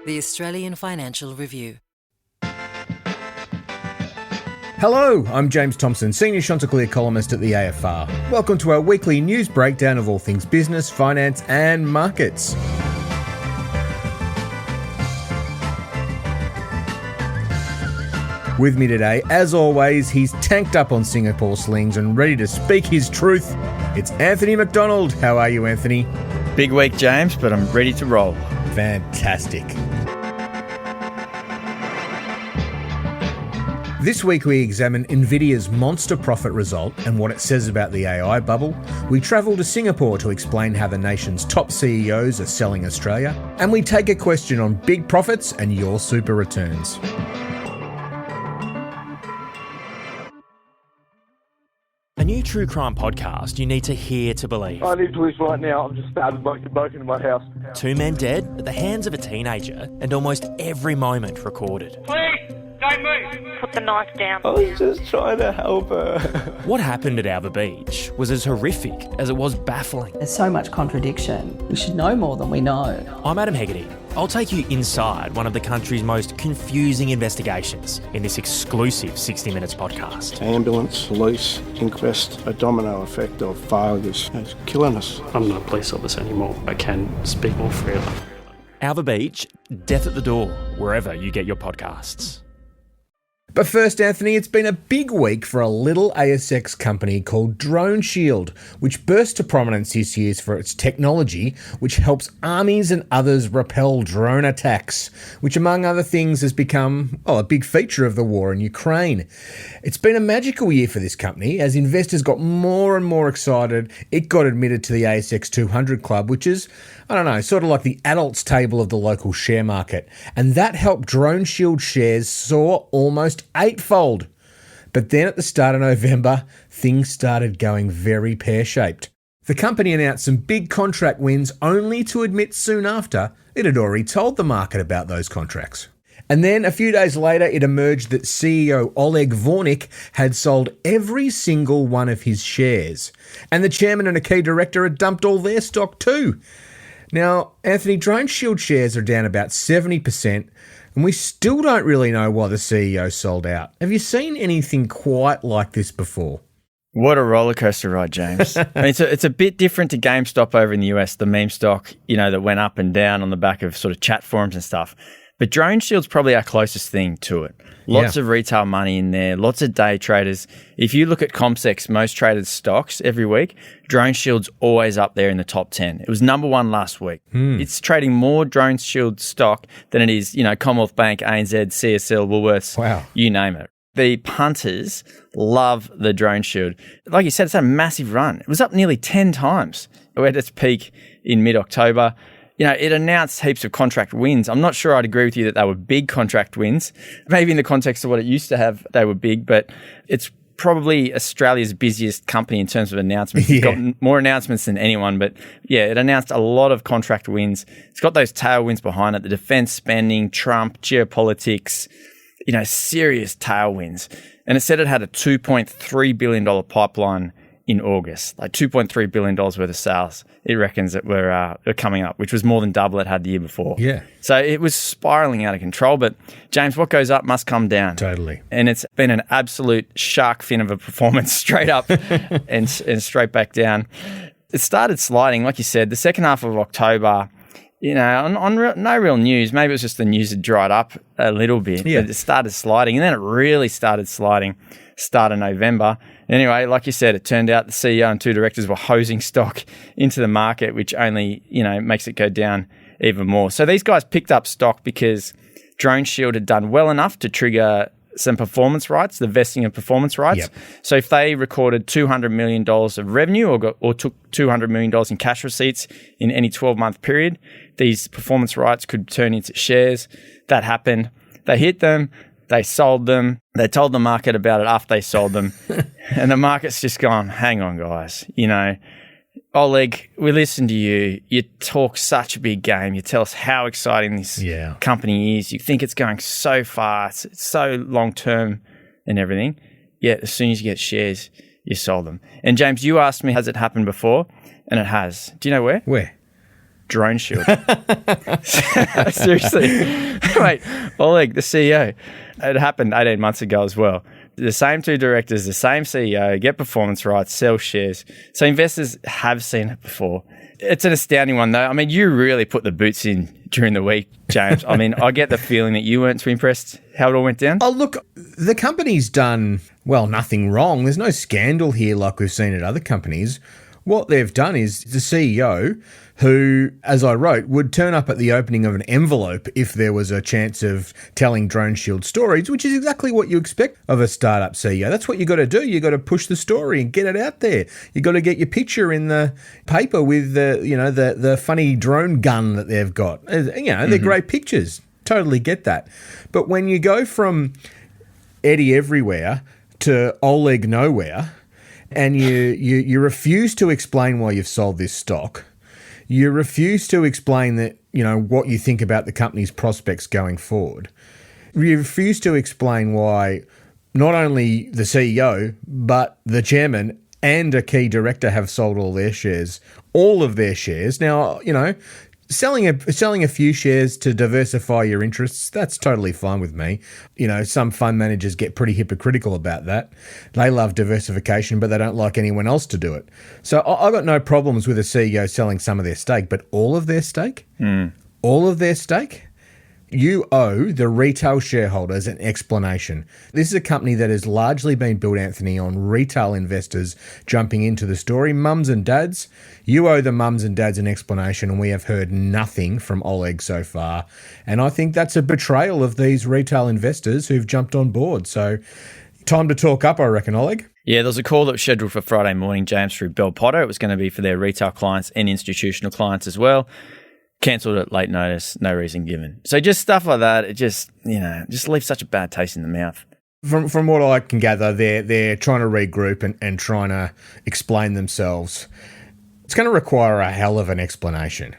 The Australian Financial Review. Hello, I'm James Thomson, Senior Chanticleer columnist at the AFR. Welcome to our weekly news breakdown of all things business, finance and markets. With me today, as always, he's tanked up on Singapore slings and ready to speak his truth. It's Anthony Macdonald. How are you, Anthony? Big week, James, but I'm ready to roll. Fantastic. This week we examine Nvidia's monster profit result and what it says about the AI bubble. We travel to Singapore to explain how the nation's top CEOs are selling Australia. And we take a question on big profits and your super returns. A new true crime podcast you need to hear to believe. I need police right now. I've just started broken into my house. 2 men dead at the hands of a teenager and almost every moment recorded. Please, don't move. Put the knife down. I was just trying to help her. What happened at Alba Beach was as horrific as it was baffling. There's so much contradiction. We should know more than we know. I'm Adam Hegarty. I'll take you inside one of the country's most confusing investigations in this exclusive 60 Minutes podcast. Ambulance, police, inquest, a domino effect of failures. It's killing us. I'm not a police officer anymore. I can speak more freely. Alba Beach, death at the door, wherever you get your podcasts. But first, Anthony, it's been a big week for a little ASX company called DroneShield, which burst to prominence this year for its technology, which helps armies and others repel drone attacks, which, among other things, has become a big feature of the war in Ukraine. It's been a magical year for this company as investors got more and more excited. It got admitted to the ASX 200 club, which is, sort of like the adults table of the local share market. And that helped DroneShield shares soar almost eightfold. But then at the start of November, things started going very pear-shaped. The company announced some big contract wins only to admit soon after it had already told the market about those contracts. And then a few days later, it emerged that CEO Oleg Vornik had sold every single one of his shares. And the chairman and a key director had dumped all their stock too. Now, Anthony, DroneShield shares are down about 70%, and we still don't really know why the CEO sold out. Have you seen anything quite like this before? What a rollercoaster ride, James. I mean, it's a bit different to GameStop over in the US, the meme stock, that went up and down on the back of sort of chat forums and stuff. But DroneShield's probably our closest thing to it. Lots of retail money in there, lots of day traders. If you look at CompSec's most traded stocks every week, DroneShield's always up there in the top 10. It was number one last week. It's trading more DroneShield stock than it is, Commonwealth Bank, ANZ, CSL, Woolworths, you name it. The punters love the DroneShield. Like you said, it's had a massive run. It was up nearly 10 times. It had its peak in mid-October. It announced heaps of contract wins. I'm not sure I'd agree with you that they were big contract wins. Maybe in the context of what it used to have, they were big, but it's probably Australia's busiest company in terms of announcements. It's got more announcements than anyone, but it announced a lot of contract wins. It's got those tailwinds behind it, the defense spending, Trump, geopolitics, serious tailwinds. And it said it had a $2.3 billion pipeline in August, like $2.3 billion worth of sales. It reckons that were coming up, which was more than double it had the year before. Yeah. So it was spiraling out of control. But James, what goes up must come down. Totally. And it's been an absolute shark fin of a performance, straight up and straight back down. It started sliding, like you said, the second half of October. No real news. Maybe it was just the news had dried up a little bit. Yeah. But it started sliding, and then it really started sliding start of November. Anyway, like you said, it turned out the CEO and 2 directors were hosing stock into the market, which only, makes it go down even more. So these guys picked up stock because DroneShield had done well enough to trigger some performance rights, the vesting of performance rights. Yep. So if they recorded $200 million of revenue or took $200 million in cash receipts in any 12-month period, these performance rights could turn into shares. That happened. They hit them. They sold them. They told the market about it after they sold them. And the market's just gone, hang on, guys. Oleg, we listen to you. You talk such a big game. You tell us how exciting this company is. You think it's going so fast. It's so long-term and everything. Yet as soon as you get shares, you sold them. And James, you asked me, has it happened before? And it has. Do you know where? Where? DroneShield. Seriously. Mate, Oleg, the CEO, it happened 18 months ago as well. The same two directors, the same CEO, get performance rights, sell shares. So investors have seen it before. It's an astounding one, though. I mean, you really put the boots in during the week, James. I mean, I get the feeling that you weren't too impressed how it all went down. Oh, look, the company's done, well, nothing wrong. There's no scandal here like we've seen at other companies. What they've done is the CEO, who, as I wrote, would turn up at the opening of an envelope if there was a chance of telling DroneShield stories, which is exactly what you expect of a startup CEO. That's what you got to do. You got to push the story and get it out there. You got to get your picture in the paper with the funny drone gun that they've got. They're great pictures. Totally get that. But when you go from Eddie everywhere to Oleg nowhere, and you refuse to explain why you've sold this stock, you refuse to explain that, what you think about the company's prospects going forward. You refuse to explain why not only the CEO, but the chairman and a key director have sold all of their shares. Now, selling a few shares to diversify your interests, that's totally fine with me. Some fund managers get pretty hypocritical about that. They love diversification, but they don't like anyone else to do it. So I've got no problems with a CEO selling some of their stake, but all of their stake? All of their stake? You owe the retail shareholders an explanation. This is a company that has largely been built, Anthony, on retail investors jumping into the story. Mums and dads, you owe the mums and dads an explanation, and we have heard nothing from Oleg so far. And I think that's a betrayal of these retail investors who've jumped on board. So time to talk up, I reckon, Oleg. Yeah, there was a call that was scheduled for Friday morning, James, through Bell Potter. It was going to be for their retail clients and institutional clients as well. Cancelled at late notice, no reason given. So just stuff like that, it just leaves such a bad taste in the mouth. From what I can gather, they're trying to regroup and trying to explain themselves. It's going to require a hell of an explanation,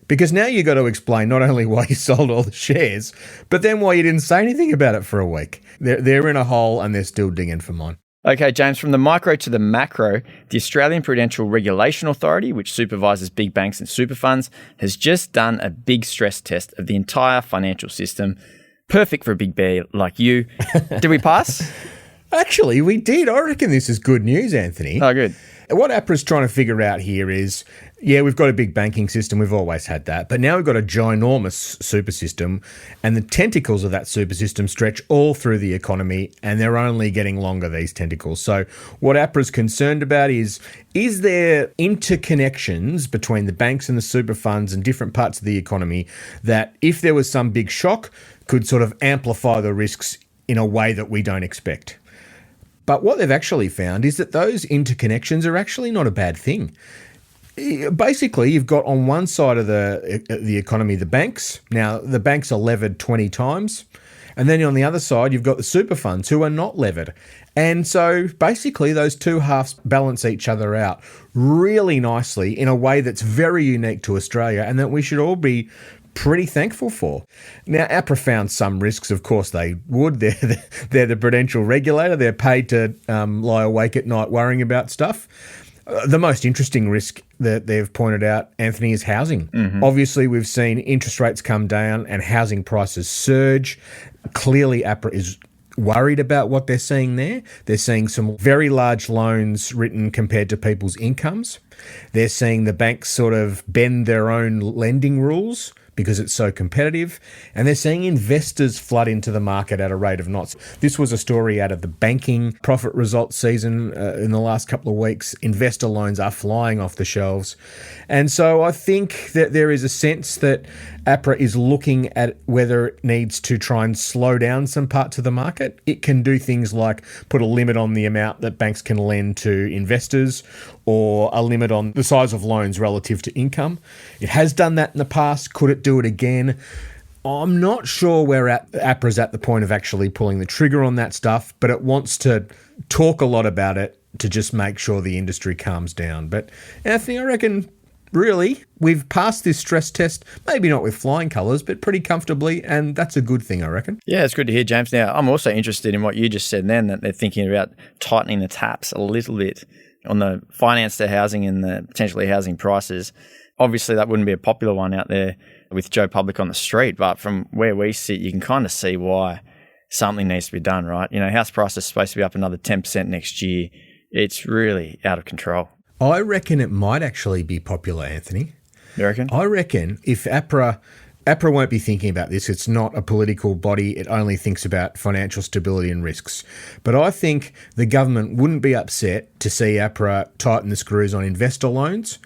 because now you've got to explain not only why you sold all the shares, but then why you didn't say anything about it for a week. They're in a hole and they're still digging for mine. Okay, James, from the micro to the macro, the Australian Prudential Regulation Authority, which supervises big banks and super funds, has just done a big stress test of the entire financial system. Perfect for a big bear like you. Did we pass? Actually, we did. I reckon this is good news, Anthony. Oh, good. What APRA's trying to figure out here is, we've got a big banking system. We've always had that. But now we've got a ginormous super system, and the tentacles of that super system stretch all through the economy, and they're only getting longer, these tentacles. So what APRA's concerned about is there interconnections between the banks and the super funds and different parts of the economy that, if there was some big shock, could sort of amplify the risks in a way that we don't expect. But what they've actually found is that those interconnections are actually not a bad thing. Basically, you've got on one side of the economy the banks. Now, the banks are levered 20 times. And then on the other side, you've got the super funds who are not levered. And so basically those two halves balance each other out really nicely in a way that's very unique to Australia and that we should all be pretty thankful for. Now, APRA found some risks. Of course they would. They're the prudential regulator. They're paid to lie awake at night worrying about stuff. The most interesting risk that they've pointed out, Anthony, is housing. Mm-hmm. Obviously, we've seen interest rates come down and housing prices surge. Clearly, APRA is worried about what they're seeing there. They're seeing some very large loans written compared to people's incomes. They're seeing the banks sort of bend their own lending rules because it's so competitive, and they're seeing investors flood into the market at a rate of knots. This was a story out of the banking profit results season in the last couple of weeks. Investor loans are flying off the shelves. And so I think that there is a sense that APRA is looking at whether it needs to try and slow down some parts of the market. It can do things like put a limit on the amount that banks can lend to investors, or a limit on the size of loans relative to income. It has done that in the past. Could it do it again? I'm not sure where APRA's at the point of actually pulling the trigger on that stuff, but it wants to talk a lot about it to just make sure the industry calms down. But Anthony, I reckon really we've passed this stress test, maybe not with flying colours, but pretty comfortably, and that's a good thing, I reckon. Yeah, it's good to hear, James. Now, I'm also interested in what you just said then, that they're thinking about tightening the taps a little bit on the finance to housing and the potentially housing prices. Obviously, that wouldn't be a popular one out there with Joe Public on the street, but from where we sit, you can kind of see why something needs to be done, right? You know, house prices are supposed to be up another 10% next year. It's really out of control. I reckon it might actually be popular, Anthony. You reckon? I reckon if APRA won't be thinking about this. It's not a political body. It only thinks about financial stability and risks. But I think the government wouldn't be upset to see APRA tighten the screws on investor loans,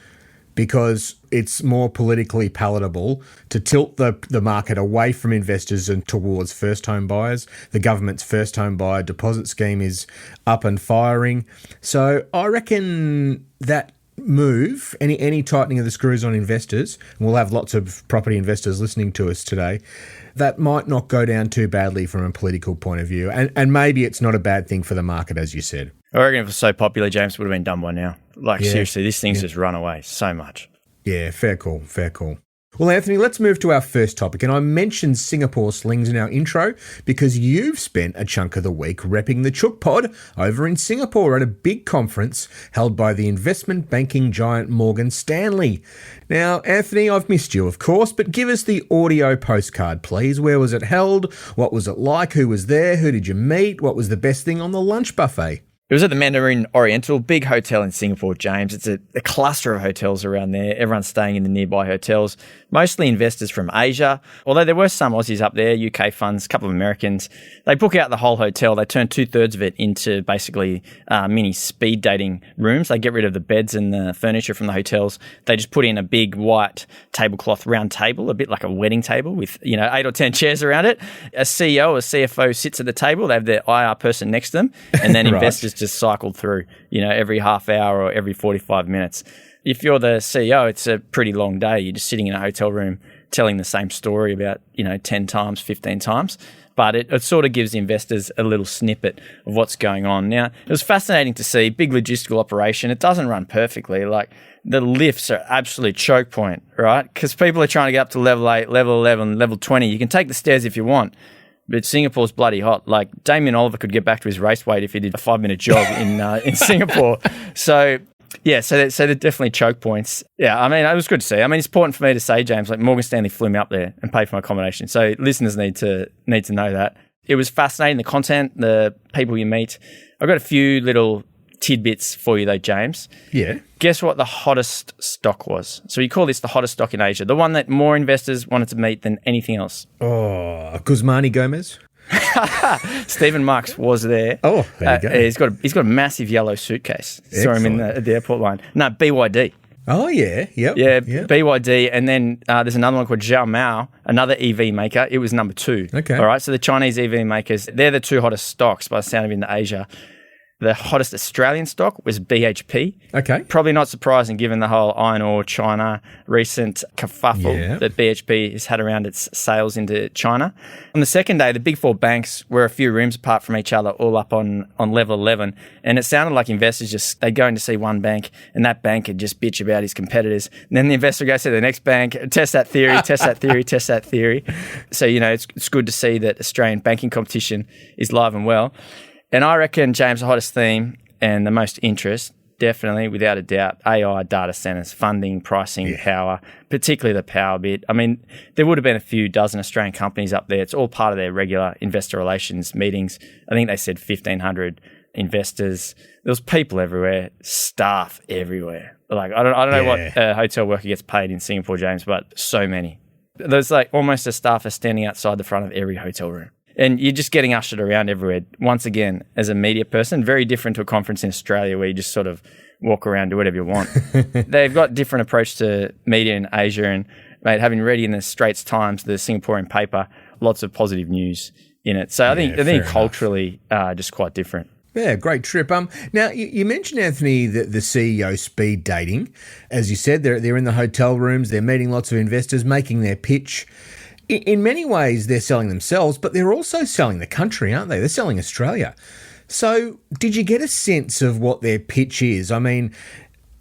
because it's more politically palatable to tilt the market away from investors and towards first home buyers. The government's first home buyer deposit scheme is up and firing. So I reckon that move, any tightening of the screws on investors, and we'll have lots of property investors listening to us today, that might not go down too badly from a political point of view. And maybe it's not a bad thing for the market, as you said. I reckon if it was so popular, James, it would have been done by now. Seriously, this thing's just run away so much. Yeah, fair call. Well, Anthony, let's move to our first topic. And I mentioned Singapore slings in our intro because you've spent a chunk of the week repping the Chook Pod over in Singapore at a big conference held by the investment banking giant Morgan Stanley. Now, Anthony, I've missed you, of course, but give us the audio postcard, please. Where was it held? What was it like? Who was there? Who did you meet? What was the best thing on the lunch buffet? It was at the Mandarin Oriental, big hotel in Singapore, James. It's a cluster of hotels around there. Everyone's staying in the nearby hotels, mostly investors from Asia. Although there were some Aussies up there, UK funds, a couple of Americans. They book out the whole hotel. They turn 2/3 of it into basically mini speed dating rooms. They get rid of the beds and the furniture from the hotels. They just put in a big white tablecloth round table, a bit like a wedding table with 8 or 10 chairs around it. A CEO or CFO sits at the table. They have their IR person next to them, and then investors just cycled through, every half hour or every 45 minutes. If you're the CEO, it's a pretty long day. You're just sitting in a hotel room telling the same story about, 10 times, 15 times. But it sort of gives the investors a little snippet of what's going on. Now, it was fascinating to see, big logistical operation. It doesn't run perfectly. Like, the lifts are absolute choke point, right? Because people are trying to get up to level 8, level 11, level 20. You can take the stairs if you want, but Singapore's bloody hot. Like, Damien Oliver could get back to his race weight if he did a 5-minute jog in Singapore. So they're definitely choke points. Yeah, I mean, it was good to see. I mean, it's important for me to say, James, like, Morgan Stanley flew me up there and paid for my accommodation. So listeners need to know that. It was fascinating, the content, the people you meet. I've got a few little tidbits for you though, James. Yeah. Guess what the hottest stock was? So you call this the hottest stock in Asia, the one that more investors wanted to meet than anything else. Oh, Guzmani Gomez? Stephen Marks was there. Oh, there you go. He's got a massive yellow suitcase. Saw him at the airport line. No, BYD. Oh, yeah. Yep. Yeah, BYD. And then there's another one called Zhao Mao, another EV maker. It was number 2. Okay. All right, so the Chinese EV makers, they're the 2 hottest stocks by the sound of it in Asia. The hottest Australian stock was BHP. Okay. Probably not surprising given the whole iron ore China recent kerfuffle that BHP has had around its sales into China. On the second day, the big 4 banks were a few rooms apart from each other, all up on level 11. And it sounded like investors they'd go in to see one bank and that bank would just bitch about his competitors. And then the investor goes to the next bank, test that theory, test that theory, test that theory. So, it's good to see that Australian banking competition is live and well. And I reckon, James, the hottest theme and the most interest, definitely, without a doubt, AI, data centers, funding, pricing, power, particularly the power bit. I mean, there would have been a few dozen Australian companies up there. It's all part of their regular investor relations meetings. I think they said 1,500 investors. There was people everywhere, staff everywhere. Like, I don't know what a hotel worker gets paid in Singapore, James, but so many. There's like almost a staffer standing outside the front of every hotel room. And you're just getting ushered around everywhere. Once again, as a media person, very different to a conference in Australia where you just sort of walk around, do whatever you want. They've got different approach to media in Asia. And, mate, having read in the Straits Times, the Singaporean paper, lots of positive news in it. So I think culturally, just quite different. Yeah, great trip. Now, you mentioned, Anthony, the CEO speed dating. As you said, they're in the hotel rooms, they're meeting lots of investors, making their pitch. In many ways, they're selling themselves, but they're also selling the country, aren't they? They're selling Australia. So did you get a sense of what their pitch is? I mean,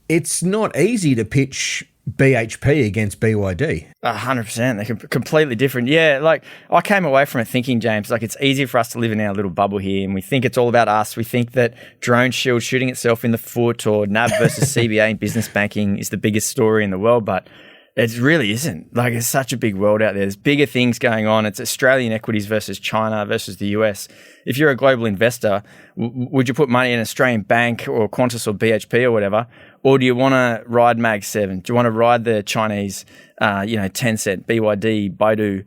it's not easy to pitch BHP against BYD. 100%. They're completely different. Yeah, like I came away from it thinking, James, like it's easier for us to live in our little bubble here and we think it's all about us. We think that DroneShield shooting itself in the foot or NAB versus CBA in business banking is the biggest story in the world, but it really isn't. Like it's such a big world out there. There's bigger things going on. It's Australian equities versus China versus the US. If you're a global investor, would you put money in an Australian bank or Qantas or BHP or whatever? Or do you want to ride Mag 7? Do you want to ride the Chinese, Tencent, BYD, Baidu,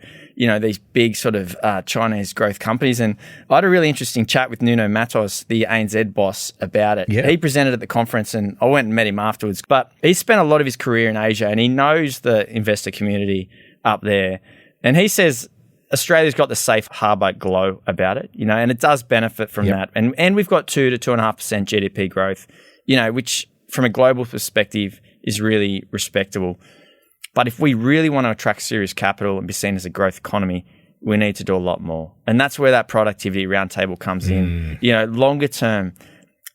these big sort of Chinese growth companies? And I had a really interesting chat with Nuno Matos, the ANZ boss, about it. Yeah. He presented at the conference and I went and met him afterwards. But he spent a lot of his career in Asia and he knows the investor community up there. And he says Australia's got the safe harbour glow about it, and it does benefit from that. And we've got 2 to 2.5% GDP growth, which from a global perspective is really respectable. But if we really want to attract serious capital and be seen as a growth economy, we need to do a lot more. And that's where that productivity roundtable comes in. Longer term,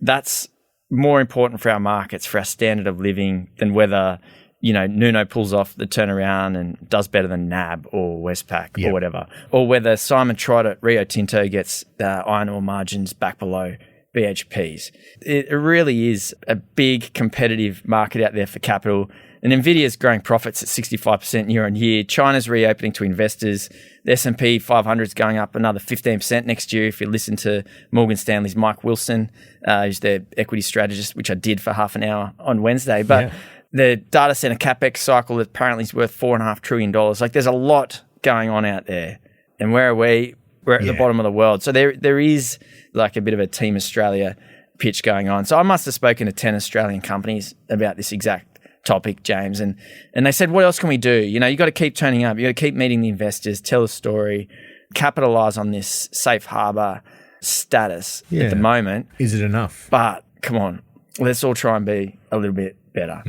that's more important for our markets, for our standard of living than whether, Nuno pulls off the turnaround and does better than NAB or Westpac or whatever. Or whether Simon Trott at Rio Tinto gets iron ore margins back below BHP's. It really is a big competitive market out there for capital. And Nvidia's growing profits at 65% year on year. China's reopening to investors. The S&P 500 is going up another 15% next year. If you listen to Morgan Stanley's Mike Wilson, who's their equity strategist, which I did for half an hour on Wednesday. But the data center capex cycle apparently is worth $4.5 trillion. Like there's a lot going on out there. And where are we? We're at the bottom of the world. So there is like a bit of a Team Australia pitch going on. So I must have spoken to 10 Australian companies about this exact topic, James. And they said, what else can we do? You got to keep turning up. You got to keep meeting the investors, tell a story, capitalize on this safe harbour status at the moment. Is it enough? But come on, let's all try and be a little bit better.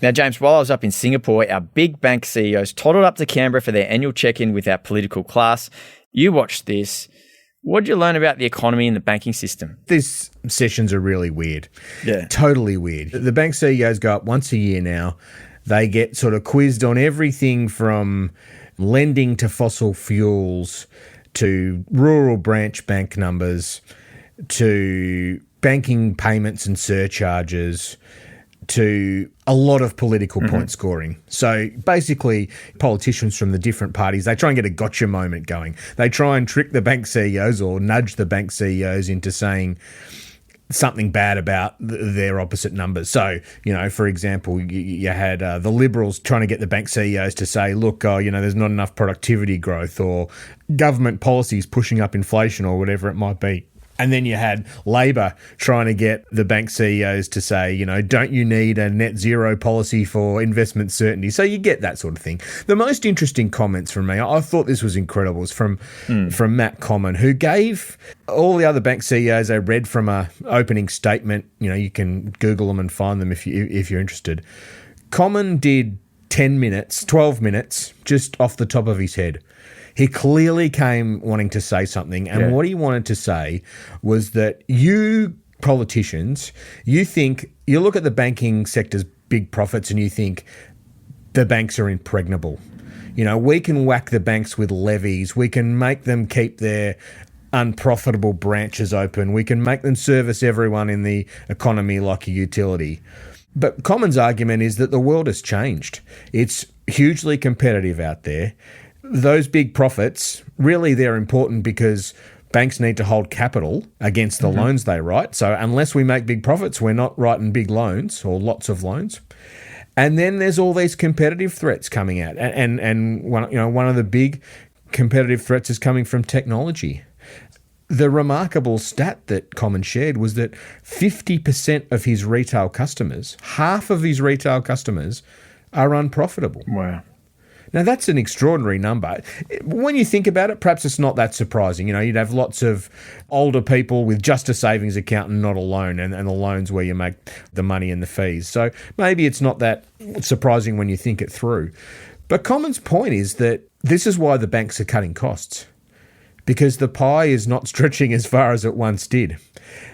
Now, James, while I was up in Singapore, our big bank CEOs toddled up to Canberra for their annual check-in with our political class. You watched this. What did you learn about the economy and the banking system? These sessions are really weird. Yeah. Totally weird. The bank CEOs go up once a year now. They get sort of quizzed on everything from lending to fossil fuels to rural branch bank numbers to banking payments and surcharges to a lot of political point scoring. So basically, politicians from the different parties, they try and get a gotcha moment going. They try and trick the bank CEOs or nudge the bank CEOs into saying something bad about their opposite numbers. So, for example, you had the Liberals trying to get the bank CEOs to say, look, there's not enough productivity growth or government policies pushing up inflation or whatever it might be. And then you had Labor trying to get the bank CEOs to say, don't you need a net zero policy for investment certainty? So you get that sort of thing. The most interesting comments from me, I thought this was incredible, was from Matt Comyn, who gave all the other bank CEOs, they read from a opening statement. You can Google them and find them if you're interested. Comyn did 12 minutes, just off the top of his head. He clearly came wanting to say something, and what he wanted to say was that you politicians, you look at the banking sector's big profits and you think the banks are impregnable. We can whack the banks with levies. We can make them keep their unprofitable branches open. We can make them service everyone in the economy like a utility. But Comyn's argument is that the world has changed. It's hugely competitive out there. Those big profits, really they're important because banks need to hold capital against the loans they write. So unless we make big profits, we're not writing big loans or lots of loans. And then there's all these competitive threats coming out. And one of the big competitive threats is coming from technology. The remarkable stat that Comyn shared was that 50% of his retail customers, half of his retail customers, are unprofitable. Wow. Now, that's an extraordinary number. When you think about it, perhaps it's not that surprising. You'd have lots of older people with just a savings account and not a loan, and the loan's where you make the money and the fees. So maybe it's not that surprising when you think it through. But Comyn's point is that this is why the banks are cutting costs. because the pie is not stretching as far as it once did.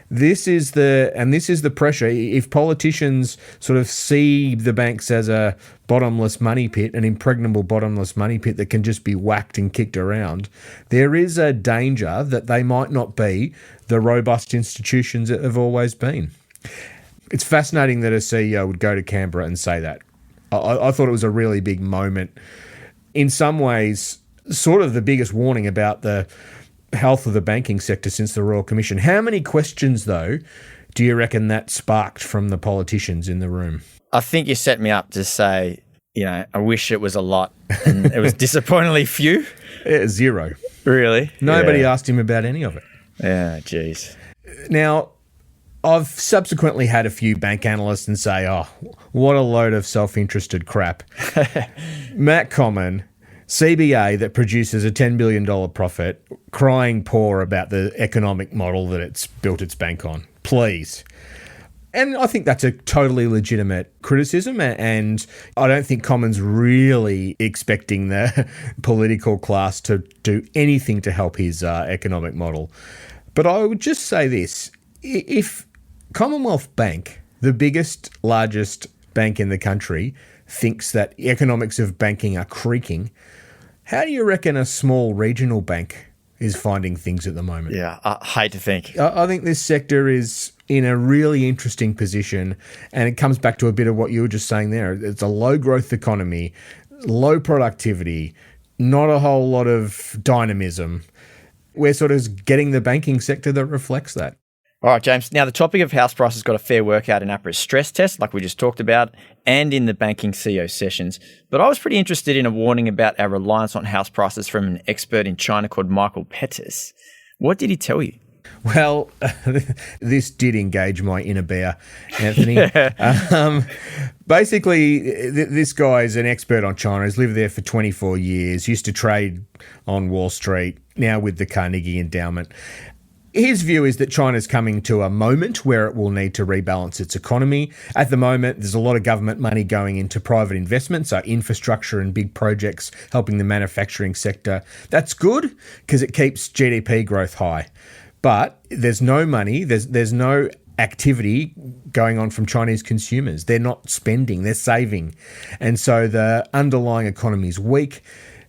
This is the pressure. If politicians sort of see the banks as a bottomless money pit, an impregnable bottomless money pit that can just be whacked and kicked around, there is a danger that they might not be the robust institutions that have always been. It's fascinating that a CEO would go to Canberra and say that. I thought it was a really big moment. In some ways, sort of the biggest warning about the health of the banking sector since the Royal Commission. How many questions, though, do you reckon that sparked from the politicians in the room? I think you set me up to say, I wish it was a lot, and it was disappointingly few. Yeah, zero. Really? Nobody asked him about any of it. Yeah, geez. Now, I've subsequently had a few bank analysts and say, oh, what a load of self-interested crap. Matt Common, CBA that produces a $10 billion profit, crying poor about the economic model that it's built its bank on. Please. And I think that's a totally legitimate criticism, and I don't think Common's really expecting the political class to do anything to help his economic model. But I would just say this. If Commonwealth Bank, the biggest, largest bank in the country, thinks that economics of banking are creaking, how do you reckon a small regional bank is finding things at the moment? Yeah, I hate to think. I think this sector is in a really interesting position, and it comes back to a bit of what you were just saying there. It's a low-growth economy, low productivity, not a whole lot of dynamism. We're sort of getting the banking sector that reflects that. All right, James. Now, the topic of house prices got a fair workout in APRA's stress test, like we just talked about, and in the banking CEO sessions. But I was pretty interested in a warning about our reliance on house prices from an expert in China called Michael Pettis. What did he tell you? Well, this did engage my inner bear, Anthony. Basically, this guy is an expert on China. He's lived there for 24 years, used to trade on Wall Street, now with the Carnegie Endowment. His view is that China's coming to a moment where it will need to rebalance its economy. At the moment, there's a lot of government money going into private investment, so infrastructure and big projects helping the manufacturing sector. That's good because it keeps GDP growth high. But there's no money, there's no activity going on from Chinese consumers. They're not spending, they're saving. And so the underlying economy is weak.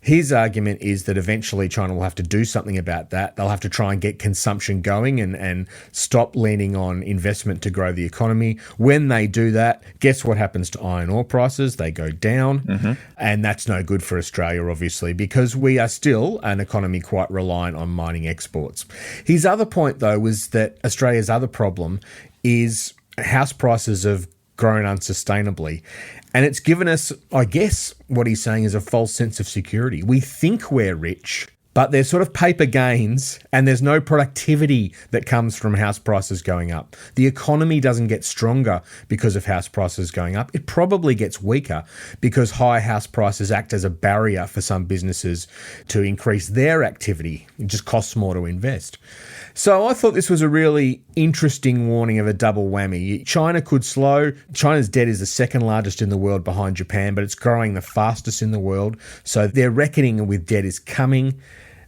His argument is that eventually China will have to do something about that. They'll have to try and get consumption going and stop leaning on investment to grow the economy. When they do that, guess what happens to iron ore prices? They go down. Mm-hmm. And that's no good for Australia, obviously, because we are still an economy quite reliant on mining exports. His other point, though, was that Australia's other problem is house prices have grown unsustainably. And it's given us, I guess, what he's saying is a false sense of security. We think we're rich, but there's sort of paper gains and there's no productivity that comes from house prices going up. The economy doesn't get stronger because of house prices going up. It probably gets weaker because high house prices act as a barrier for some businesses to increase their activity. It just costs more to invest. So I thought this was a really interesting warning of a double whammy. China could slow. China's debt is the second largest in the world behind Japan, but it's growing the fastest in the world. So their reckoning with debt is coming.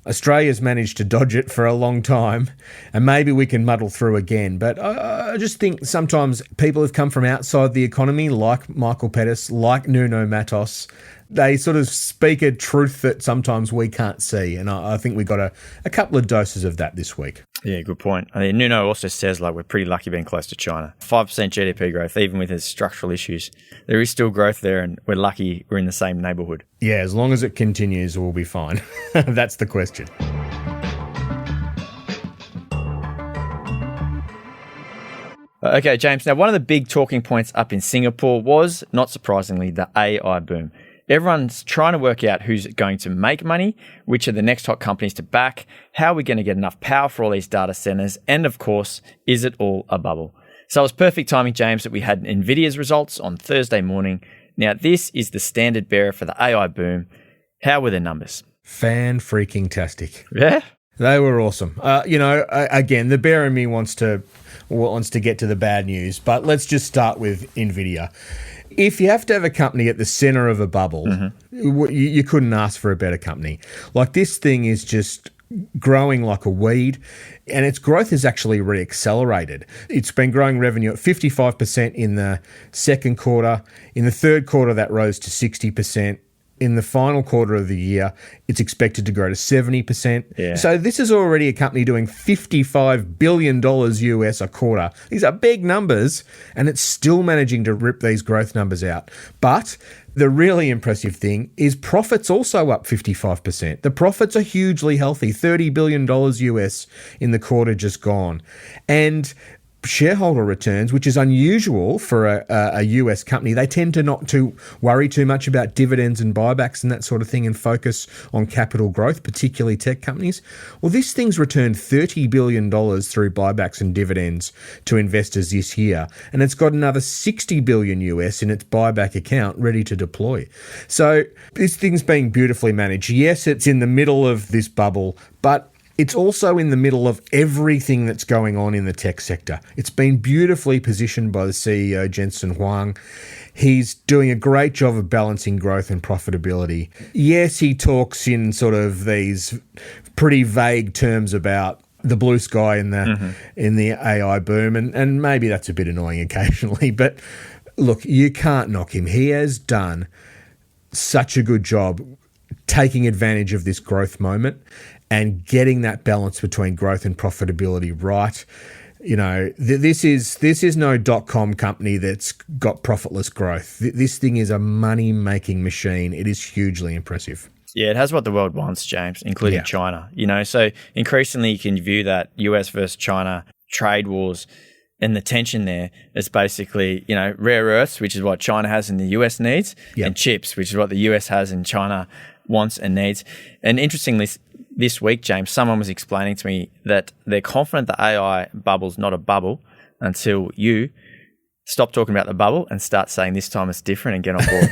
Australia's managed to dodge it for a long time, and maybe we can muddle through again. But I just think sometimes people have come from outside the economy, like Michael Pettis, like Nuno Matos. They sort of speak a truth that sometimes we can't see, and I think we got a couple of doses of that this week. Yeah, good point. I mean, Nuno also says we're pretty lucky being close to China. 5% GDP growth, even with its structural issues. There is still growth there, and we're lucky we're in the same neighbourhood. Yeah, as long as it continues, we'll be fine. That's the question. Okay, James. Now, one of the big talking points up in Singapore was, not surprisingly, the AI boom. Everyone's trying to work out who's going to make money, which are the next hot companies to back, how are we going to get enough power for all these data centers, and of course, is it all a bubble? So it was perfect timing, James, that we had Nvidia's results on Thursday morning. Now, this is the standard bearer for the AI boom. How were their numbers? Fan-freaking-tastic. Yeah? They were awesome. Again, the bear in me wants to get to the bad news, but let's just start with Nvidia. If you have to have a company at the center of a bubble, you couldn't ask for a better company. Like, this thing is just growing like a weed, and its growth has actually re-accelerated. It's been growing revenue at 55% in the second quarter. In the third quarter, that rose to 60%. In the final quarter of the year, it's expected to grow to 70%. Yeah. So this is already a company doing $55 billion US a quarter. These are big numbers, and it's still managing to rip these growth numbers out. But the really impressive thing is profits also up 55%. The profits are hugely healthy, $30 billion US in the quarter just gone. And shareholder returns, which is unusual for a US company, they tend to not to worry too much about dividends and buybacks and that sort of thing and focus on capital growth, particularly tech companies. Well, this thing's returned $30 billion through buybacks and dividends to investors this year, and it's got another $60 billion US in its buyback account ready to deploy. So this thing's being beautifully managed. Yes, it's in the middle of this bubble, but it's also in the middle of everything that's going on in the tech sector. It's been beautifully positioned by the CEO, Jensen Huang. He's doing a great job of balancing growth and profitability. Yes, he talks in sort of these pretty vague terms about the blue sky in the AI boom, and maybe that's a bit annoying occasionally. But look, you can't knock him. He has done such a good job taking advantage of this growth moment and getting that balance between growth and profitability right. You know, this is no .com company that's got profitless growth. This thing is a money-making machine. It is hugely impressive. Yeah, it has what the world wants, James, including China. You know, so increasingly you can view that US versus China trade wars and the tension there is basically, you know, rare earths, which is what China has and the US needs, and chips, which is what the US has and China wants and needs. And interestingly, this week, James, someone was explaining to me that they're confident the AI bubble's not a bubble until you stop talking about the bubble and start saying this time it's different and get on board.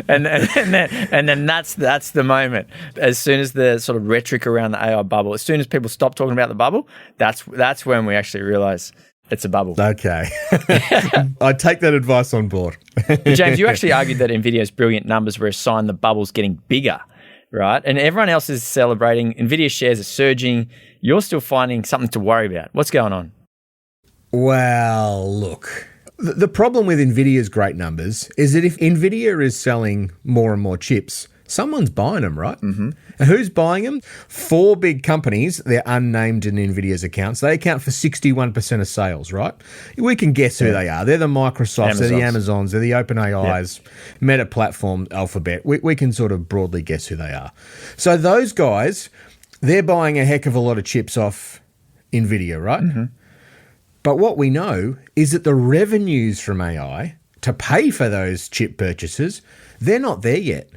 and then that's the moment. As soon as the sort of rhetoric around the AI bubble, as soon as people stop talking about the bubble, that's when we actually realise it's a bubble. Okay. I take that advice on board. James, you actually argued that Nvidia's brilliant numbers were a sign the bubble's getting bigger, right? And everyone else is celebrating. Nvidia shares are surging. You're still finding something to worry about. What's going on? Well, look, the problem with Nvidia's great numbers is that if Nvidia is selling more and more chips, someone's buying them, right? Mm-hmm. And who's buying them? 4 big companies. They're unnamed in Nvidia's accounts. They account for 61% of sales, right? We can guess who they are. They're the Microsofts, they're the Amazons, they're the OpenAIs, Meta Platform, Alphabet. We can sort of broadly guess who they are. So those guys, they're buying a heck of a lot of chips off Nvidia, right? Mm-hmm. But what we know is that the revenues from AI to pay for those chip purchases, they're not there yet.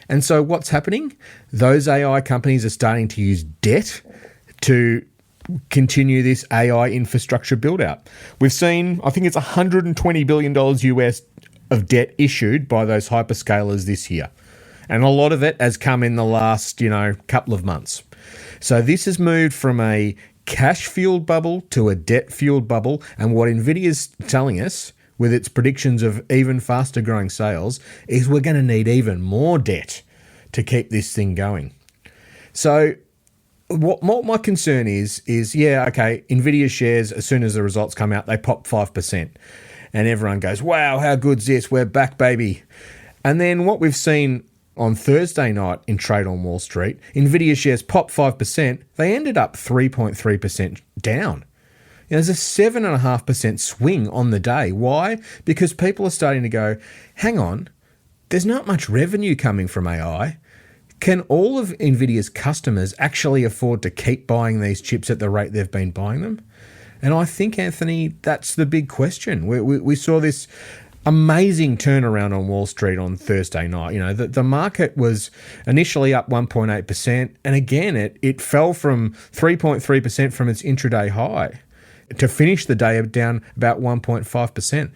And so what's happening? Those AI companies are starting to use debt to continue this AI infrastructure build out. We've seen, I think it's $120 billion US of debt issued by those hyperscalers this year. And a lot of it has come in the last, couple of months. So this has moved from a cash-fueled bubble to a debt-fueled bubble. And what NVIDIA's telling us with its predictions of even faster growing sales is we're going to need even more debt to keep this thing going. So what my concern is NVIDIA shares, as soon as the results come out, they pop 5%. And everyone goes, wow, how good's this? We're back, baby. And then what we've seen on Thursday night in trade on Wall Street, NVIDIA shares pop 5%. They ended up 3.3% down. There's a 7.5% swing on the day. Why? Because people are starting to go, hang on, there's not much revenue coming from AI. Can all of NVIDIA's customers actually afford to keep buying these chips at the rate they've been buying them? And I think, Anthony, that's the big question. We saw this amazing turnaround on Wall Street on Thursday night. The market was initially up 1.8%, and again, it fell from 3.3% from its intraday high to finish the day down about 1.5%.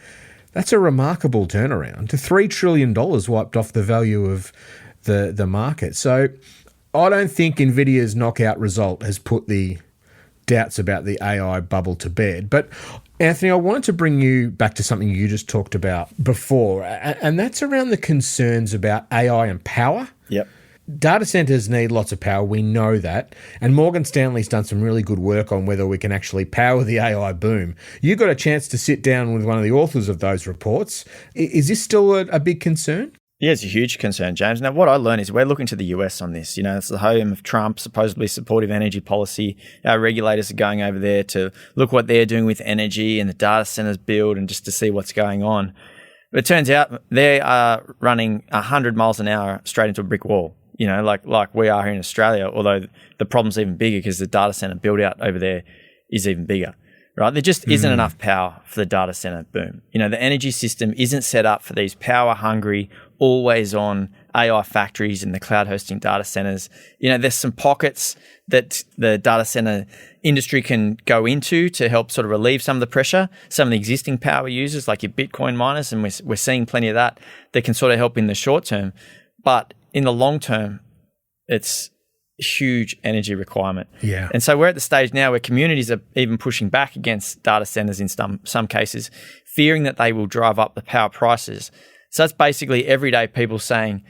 That's a remarkable turnaround. $3 trillion wiped off the value of the market. So I don't think NVIDIA's knockout result has put the doubts about the AI bubble to bed. But Anthony, I wanted to bring you back to something you just talked about before, and that's around the concerns about AI and power. Yep. Data centers need lots of power. We know that. And Morgan Stanley's done some really good work on whether we can actually power the AI boom. You got a chance to sit down with one of the authors of those reports. Is this still a big concern? Yeah, it's a huge concern, James. Now, what I learned is we're looking to the US on this. You know, it's the home of Trump, supposedly supportive energy policy. Our regulators are going over there to look what they're doing with energy and the data centers build and just to see what's going on. But it turns out they are running 100 miles an hour straight into a brick wall, you know, like we are here in Australia, although the problem's even bigger because the data center build out over there is even bigger. Right, there just isn't enough power for the data center boom. You know, the energy system isn't set up for these power-hungry, always-on AI factories and the cloud hosting data centers. You know, there's some pockets that the data center industry can go into to help sort of relieve some of the pressure. Some of the existing power users, like your Bitcoin miners, and we're seeing plenty of that can sort of help in the short term. But in the long term, it's huge energy requirement. Yeah. And so we're at the stage now where communities are even pushing back against data centers in some cases, fearing that they will drive up the power prices. So that's basically everyday people saying,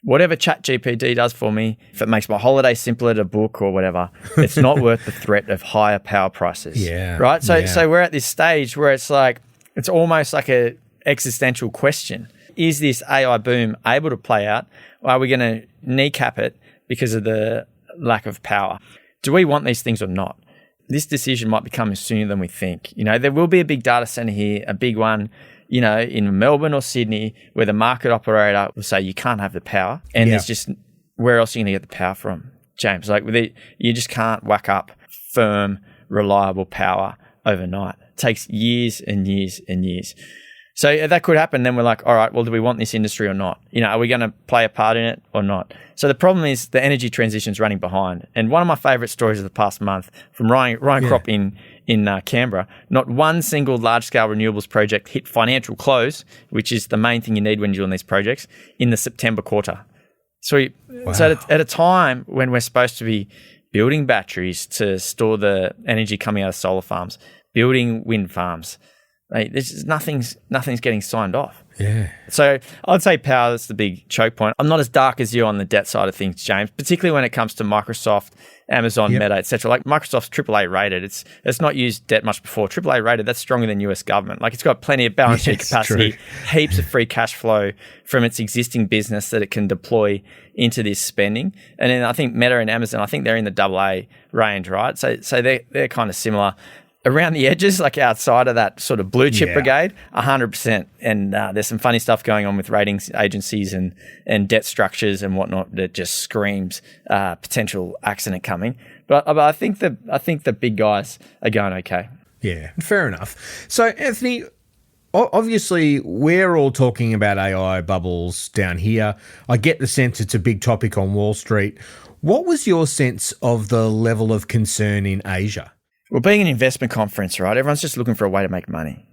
whatever ChatGPT does for me, if it makes my holiday simpler to book or whatever, it's not worth the threat of higher power prices. Yeah. Right? So we're at this stage where it's like, it's almost like a existential question. Is this AI boom able to play out? Or are we going to kneecap it because of the lack of power? Do we want these things or not? This decision might be coming sooner than we think. You know, there will be a big data center here, a big one, you know, in Melbourne or Sydney, where the market operator will say you can't have the power. And there's just, where else are you going to get the power from, James? Like, you just can't whack up firm, reliable power overnight. It takes years and years and years. So that could happen. Then we're like, all right, well, do we want this industry or not? You know, are we going to play a part in it or not? So the problem is the energy transition is running behind. And one of my favourite stories of the past month from Ryan Kropp in Canberra, not one single large-scale renewables project hit financial close, which is the main thing you need when you're doing these projects, in the September quarter. So at a time when we're supposed to be building batteries to store the energy coming out of solar farms, building wind farms, right, nothing's getting signed off. Yeah. So I'd say power is the big choke point. I'm not as dark as you on the debt side of things, James, particularly when it comes to Microsoft, Amazon, Meta, etc. Like Microsoft's AAA rated. It's not used debt much before. AAA rated, that's stronger than US government. Like, it's got plenty of balance sheet capacity, heaps of free cash flow from its existing business that it can deploy into this spending. And then I think Meta and Amazon, I think they're in the AA range, right? So they're kind of similar. Around the edges, like outside of that sort of blue chip brigade, 100%. And there's some funny stuff going on with ratings agencies and debt structures and whatnot that just screams potential accident coming. But I think the big guys are going okay. Yeah, fair enough. So, Anthony, obviously we're all talking about AI bubbles down here. I get the sense it's a big topic on Wall Street. What was your sense of the level of concern in Asia? Well, being an investment conference, right, everyone's just looking for a way to make money.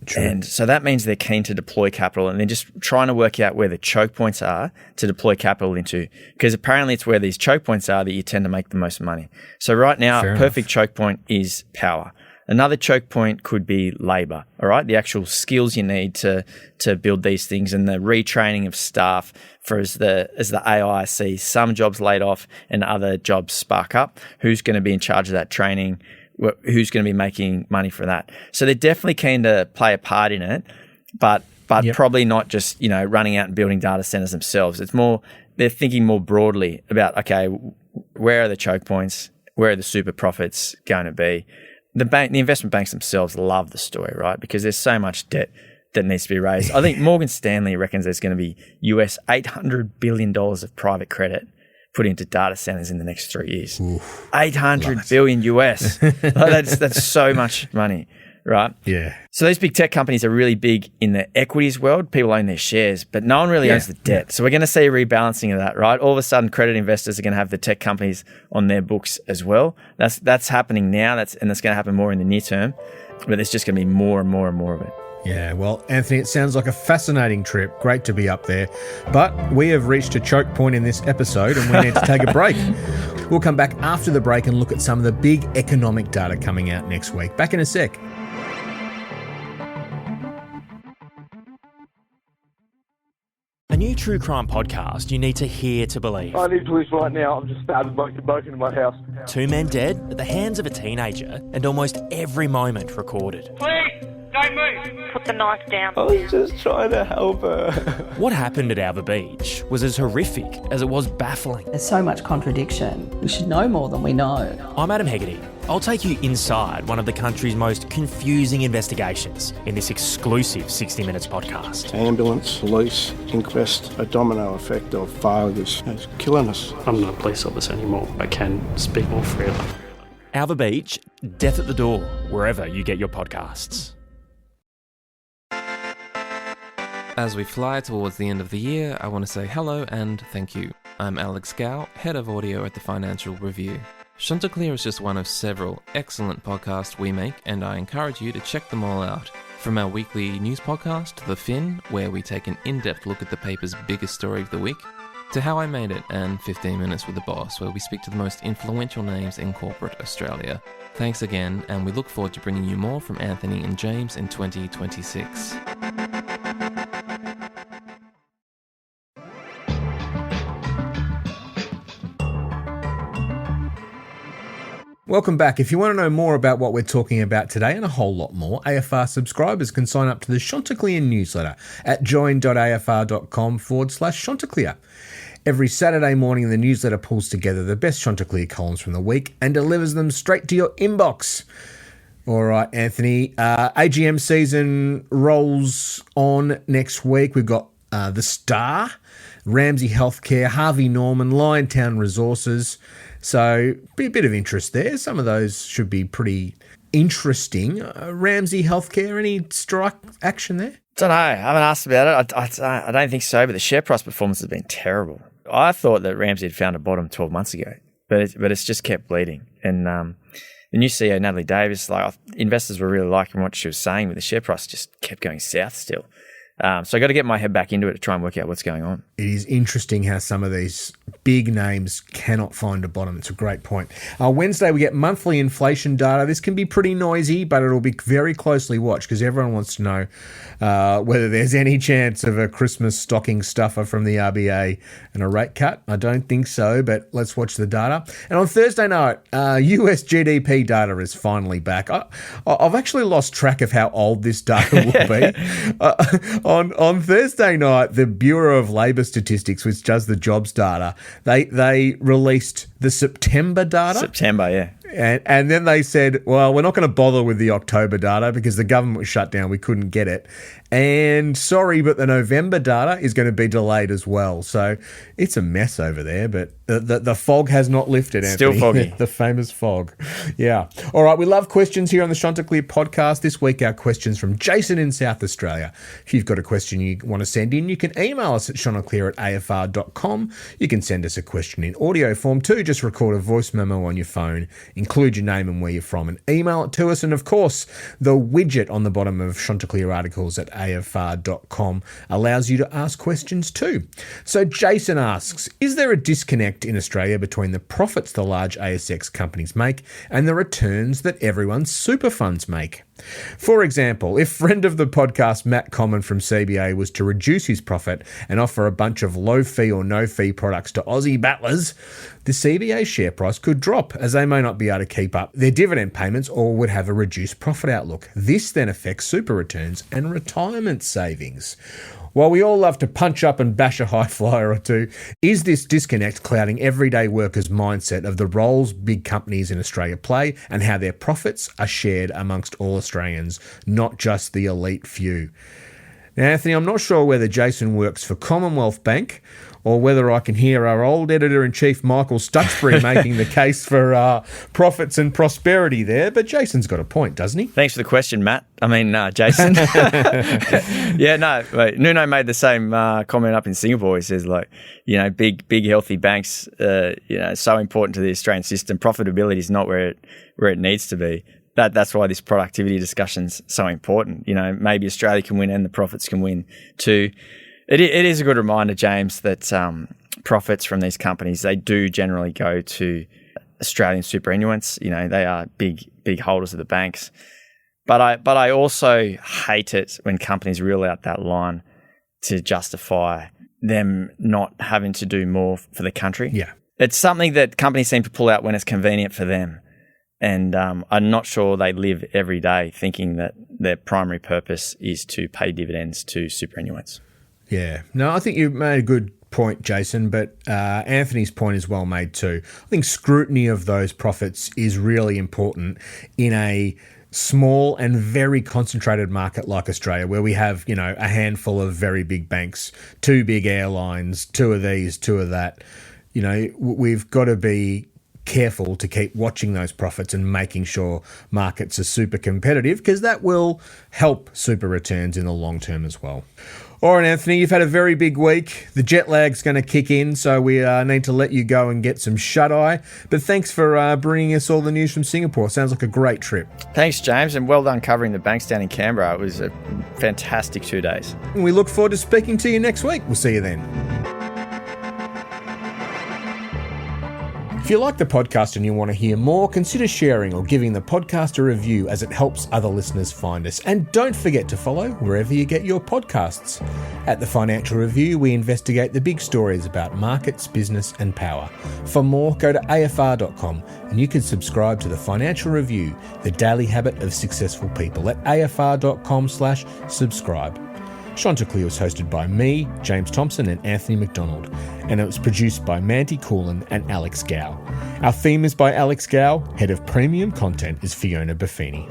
True. And so that means they're keen to deploy capital, and they're just trying to work out where the choke points are to deploy capital into, because apparently it's where these choke points are that you tend to make the most money. So right now, a perfect choke point is power. Another choke point could be labor, all right? The actual skills you need to build these things and the retraining of staff for as the AI sees some jobs laid off and other jobs spark up. Who's going to be in charge of that training? Who's going to be making money for that? So they're definitely keen to play a part in it, but probably not just, you know, running out and building data centers themselves. It's more, they're thinking more broadly about, okay, where are the choke points? Where are the super profits going to be? The investment banks themselves love the story, right? Because there's so much debt that needs to be raised. I think Morgan Stanley reckons there's going to be US $800 billion of private credit put into data centers in the next 3 years. Oof, $800 billion US. That's so much money, right? Yeah. So these big tech companies are really big in the equities world. People own their shares, but no one really owns the debt. So we're going to see a rebalancing of that, right? All of a sudden, credit investors are going to have the tech companies on their books as well. That's happening now. That's going to happen more in the near term, but there's just going to be more and more and more of it. Yeah, well, Anthony, it sounds like a fascinating trip. Great to be up there. But we have reached a choke point in this episode and we need to take a break. We'll come back after the break and look at some of the big economic data coming out next week. Back in a sec. A new true crime podcast you need to hear to believe. I need police right now. I'm just stabbed and broken in my house. 2 men dead at the hands of a teenager, and almost every moment recorded. Please, don't move. Put the knife down. I was just trying to help her. What happened at Alba Beach was as horrific as it was baffling. There's so much contradiction. We should know more than we know. I'm Adam Hegarty. I'll take you inside one of the country's most confusing investigations in this exclusive 60 Minutes podcast. Ambulance, police, inquest, a domino effect of failures. It's killing us. I'm not a police officer anymore. I can speak more freely. Alba Beach, death at the door, wherever you get your podcasts. As we fly towards the end of the year, I want to say hello and thank you. I'm Alex Gow, Head of Audio at the Financial Review. Chanticleer is just one of several excellent podcasts we make, and I encourage you to check them all out. From our weekly news podcast, The Fin, where we take an in-depth look at the paper's biggest story of the week, to How I Made It and 15 Minutes with the Boss, where we speak to the most influential names in corporate Australia. Thanks again, and we look forward to bringing you more from Anthony and James in 2026. Welcome back. If you want to know more about what we're talking about today and a whole lot more, AFR subscribers can sign up to the Chanticleer newsletter at join.afr.com/Chanticleer. Every Saturday morning, the newsletter pulls together the best Chanticleer columns from the week and delivers them straight to your inbox. All right, Anthony. AGM season rolls on next week. We've got The Star, Ramsay Healthcare, Harvey Norman, Liontown Resources. So be a bit of interest there. Some of those should be pretty interesting. Ramsay Healthcare, any strike action there? Don't know. I haven't asked about it. I don't think so, but the share price performance has been terrible. I thought that Ramsay had found a bottom 12 months ago, but it's just kept bleeding. And the new CEO, Natalie Davis, investors were really liking what she was saying, but the share price just kept going south still. So I got to get my head back into it to try and work out what's going on. It is interesting how some of these big names cannot find a bottom. It's a great point. Wednesday, we get monthly inflation data. This can be pretty noisy, but it'll be very closely watched because everyone wants to know whether there's any chance of a Christmas stocking stuffer from the RBA and a rate cut. I don't think so, but let's watch the data. And on Thursday night, US GDP data is finally back. I've actually lost track of how old this data will be. On Thursday night, the Bureau of Labour Statistics, which does the jobs data, they released the September data. September, yeah. And then they said, well, we're not going to bother with the October data because the government was shut down. We couldn't get it. And sorry, but the November data is going to be delayed as well. So it's a mess over there, but the fog has not lifted, Anthony. Still foggy. The famous fog. Yeah. All right. We love questions here on the Chanticleer podcast. This week, our questions from Jason in South Australia. If you've got a question you want to send in, you can email us at chanticleer@afr.com. You can send us a question in audio form too. Just record a voice memo on your phone, include your name and where you're from, and email it to us. And of course, the widget on the bottom of Chanticleer articles at afr.com allows you to ask questions too. So Jason asks, is there a disconnect in Australia between the profits the large ASX companies make and the returns that everyone's super funds make? For example, if friend of the podcast Matt Common from CBA was to reduce his profit and offer a bunch of low fee or no fee products to Aussie battlers, the CBA share price could drop as they may not be able to keep up their dividend payments or would have a reduced profit outlook. This then affects super returns and retirement savings. While we all love to punch up and bash a high flyer or two, is this disconnect clouding everyday workers' mindset of the roles big companies in Australia play and how their profits are shared amongst all Australians, not just the elite few? Now, Anthony, I'm not sure whether Jason works for Commonwealth Bank or whether I can hear our old editor-in-chief Michael Stuxbury making the case for profits and prosperity there, but Jason's got a point, doesn't he? Thanks for the question, Matt. Jason. Yeah, no, wait, Nuno made the same comment up in Singapore. He says, big healthy banks, so important to the Australian system. Profitability is not where it needs to be. That's why this productivity discussion's so important. Maybe Australia can win and the profits can win too. It is a good reminder, James, that profits from these companies, they do generally go to Australian superannuants. They are big holders of the banks. But I also hate it when companies reel out that line to justify them not having to do more for the country. Yeah. It's something that companies seem to pull out when it's convenient for them. And I'm not sure they live every day thinking that their primary purpose is to pay dividends to superannuants. Yeah. No, I think you made a good point, Jason, but Anthony's point is well made too. I think scrutiny of those profits is really important in a small and very concentrated market like Australia, where we have, a handful of very big banks, 2 big airlines, 2 of these, 2 of that. We've got to be careful to keep watching those profits and making sure markets are super competitive, because that will help super returns in the long term as well. All right, Anthony, you've had a very big week. The jet lag's going to kick in, so we need to let you go and get some shut-eye. But thanks for bringing us all the news from Singapore. Sounds like a great trip. Thanks, James, and well done covering the banks down in Canberra. It was a fantastic 2 days. And we look forward to speaking to you next week. We'll see you then. If you like the podcast and you want to hear more, consider sharing or giving the podcast a review, as it helps other listeners find us. And don't forget to follow wherever you get your podcasts. At The Financial Review, we investigate the big stories about markets, business and power. For more, go to afr.com and you can subscribe to The Financial Review, the daily habit of successful people, at afr.com/subscribe. Chanticleer was hosted by me, James Thomson and Anthony Macdonald, and it was produced by Mandy Coulin and Alex Gow. Our theme is by Alex Gow. Head of Premium Content is Fiona Buffini.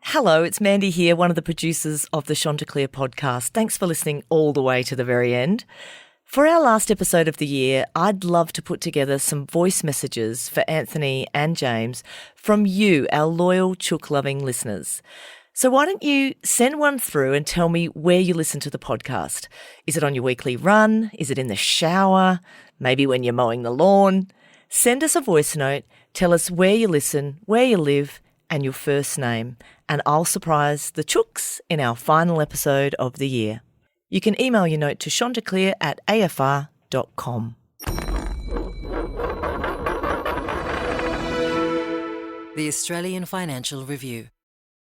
Hello, it's Mandy here, one of the producers of the Chanticleer podcast. Thanks for listening all the way to the very end. For our last episode of the year, I'd love to put together some voice messages for Anthony and James from you, our loyal chook-loving listeners. So why don't you send one through and tell me where you listen to the podcast? Is it on your weekly run? Is it in the shower? Maybe when you're mowing the lawn? Send us a voice note, tell us where you listen, where you live, and your first name, and I'll surprise the chooks in our final episode of the year. You can email your note to chanticleer@afr.com. The Australian Financial Review.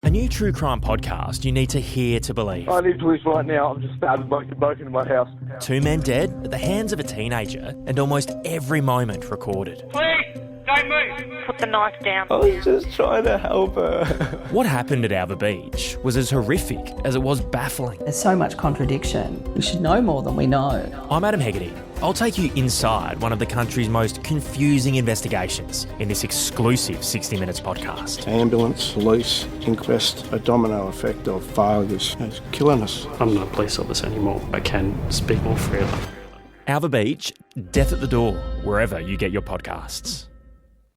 A new true crime podcast you need to hear to believe. I need police right now. I'm just started broken into my house. 2 men dead at the hands of a teenager, and almost every moment recorded. Please, don't move. Put the knife down. I was just trying to help her. What happened at Alba Beach was as horrific as it was baffling. There's so much contradiction. We should know more than we know. I'm Adam Hegarty. I'll take you inside one of the country's most confusing investigations in this exclusive 60 Minutes podcast. Ambulance, police, inquest, a domino effect of failures. It's killing us. I'm not a police officer anymore. I can speak more freely. Alba Beach, Death at the Door, wherever you get your podcasts.